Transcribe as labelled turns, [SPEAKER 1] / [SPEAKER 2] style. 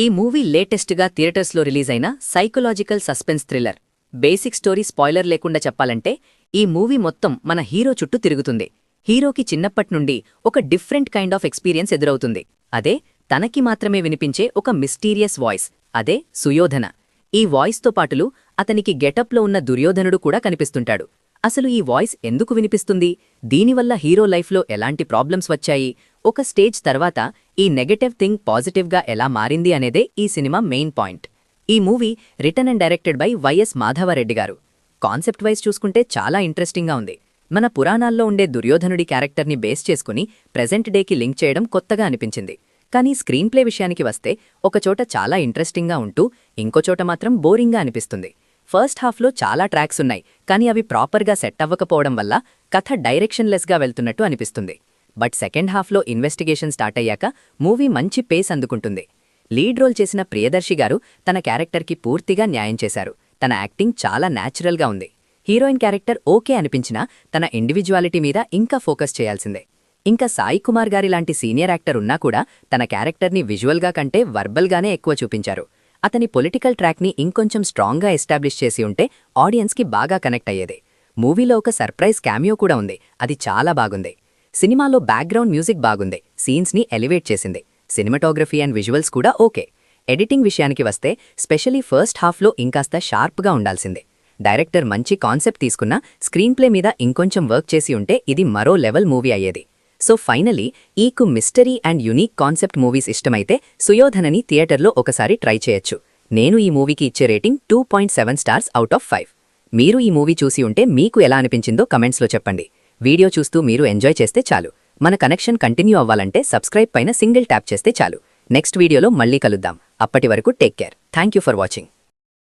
[SPEAKER 1] ఈ మూవీ లేటెస్ట్గా థియేటర్స్లో రిలీజ్ అయిన psychological suspense thriller. Basic story spoiler లేకుండా చెప్పాలంటే ఈ మూవీ మొత్తం మన హీరో చుట్టూ తిరుగుతుంది. హీరోకి చిన్నప్పట్నుండి ఒక డిఫరెంట్ కైండ్ ఆఫ్ ఎక్స్పీరియన్స్ ఎదురవుతుంది. అదే తనకి మాత్రమే వినిపించే ఒక మిస్టీరియస్ వాయిస్. అదే సుయోధన. ఈ వాయిస్తో పాటులు అతనికి గెటప్లో ఉన్న దుర్యోధనుడు కూడా కనిపిస్తుంటాడు. అసలు ఈ వాయిస్ ఎందుకు వినిపిస్తుంది, దీనివల్ల హీరో లైఫ్లో ఎలాంటి ప్రాబ్లమ్స్ వచ్చాయి, ఒక స్టేజ్ తర్వాత ఈ నెగటివ్ థింగ్ పాజిటివ్గా ఎలా మారింది అనేదే ఈ సినిమా మెయిన్ పాయింట్. ఈ movie written and directed by YS Madhavareddy garu. Concept wise చూసుకుంటే చాలా ఇంట్రెస్టింగ్గా ఉంది. మన పురాణాల్లో ఉండే దుర్యోధనుడి క్యారెక్టర్ని బేస్ చేసుకుని ప్రెజెంట్ డేకి లింక్ చేయడం కొత్తగా అనిపించింది. కానీ స్క్రీన్ ప్లే విషయానికి వస్తే ఒకచోట చాలా ఇంట్రెస్టింగ్గా ఉంటూ ఇంకోచోట మాత్రం బోరింగ్గా అనిపిస్తుంది. ఫస్ట్ హాఫ్లో చాలా ట్రాక్స్ ఉన్నాయి, కానీ అవి ప్రాపర్గా సెట్ అవ్వకపోవడం వల్ల కథ డైరెక్షన్లెస్గా వెళ్తున్నట్టు అనిపిస్తుంది. బట్ సెకండ్ హాఫ్లో ఇన్వెస్టిగేషన్ స్టార్ట్ అయ్యాక మూవీ మంచి పేస్ అందుకుంటుంది. లీడ్ రోల్ చేసిన ప్రియదర్శి గారు తన క్యారెక్టర్కి పూర్తిగా న్యాయం చేశారు. తన యాక్టింగ్ చాలా న్యాచురల్గా ఉంది. హీరోయిన్ క్యారెక్టర్ ఓకే అనిపించినా తన ఇండివిజువాలిటీ మీద ఇంకా ఫోకస్ చేయాల్సిందే. ఇంకా సాయి కుమార్ గారి లాంటి సీనియర్ యాక్టర్ ఉన్నా కూడా తన క్యారెక్టర్ని విజువల్గా కంటే వర్బల్గానే ఎక్కువ చూపించారు. అతని పొలిటికల్ ట్రాక్ని ఇంకొంచెం స్ట్రాంగ్గా ఎస్టాబ్లిష్ చేసి ఉంటే ఆడియన్స్కి బాగా కనెక్ట్ అయ్యేది. మూవీలో ఒక సర్ప్రైజ్ క్యామియో కూడా ఉంది, అది చాలా బాగుంది. సినిమాలో బ్యాక్గ్రౌండ్ మ్యూజిక్ బాగుంది, సీన్స్ని ఎలివేట్ చేసింది. సినిమాటోగ్రఫీ అండ్ విజువల్స్ కూడా ఓకే. ఎడిటింగ్ విషయానికి వస్తే స్పెషలీ ఫస్ట్ హాఫ్లో ఇంకాస్త షార్ప్గా ఉండాల్సిందే. డైరెక్టర్ మంచి కాన్సెప్ట్ తీసుకున్నా స్క్రీన్ ప్లే మీద ఇంకొంచెం వర్క్ చేసి ఉంటే ఇది మరో లెవెల్ మూవీ అయ్యేది. సో ఫైనలీ ఈకు mystery and unique concept movies ఇష్టమైతే సుయోధనని థియేటర్లో ఒకసారి ట్రై చేయొచ్చు. నేను ఈ మూవీకి ఇచ్చే రేటింగ్ 2.7 స్టార్స్ అవుట్ ఆఫ్ 5. మీరు ఈ మూవీ చూసి ఉంటే మీకు ఎలా అనిపించిందో కమెంట్స్లో చెప్పండి. వీడియో చూస్తూ మీరు ఎంజాయ్ చేస్తే చాలు. మన కనెక్షన్ కంటిన్యూ అవ్వాలంటే సబ్స్క్రైబ్ పైన సింగిల్ ట్యాప్ చేస్తే చాలు. నెక్స్ట్ వీడియోలో మళ్ళీ కలుద్దాం. అప్పటి వరకు take care. Thank you for watching.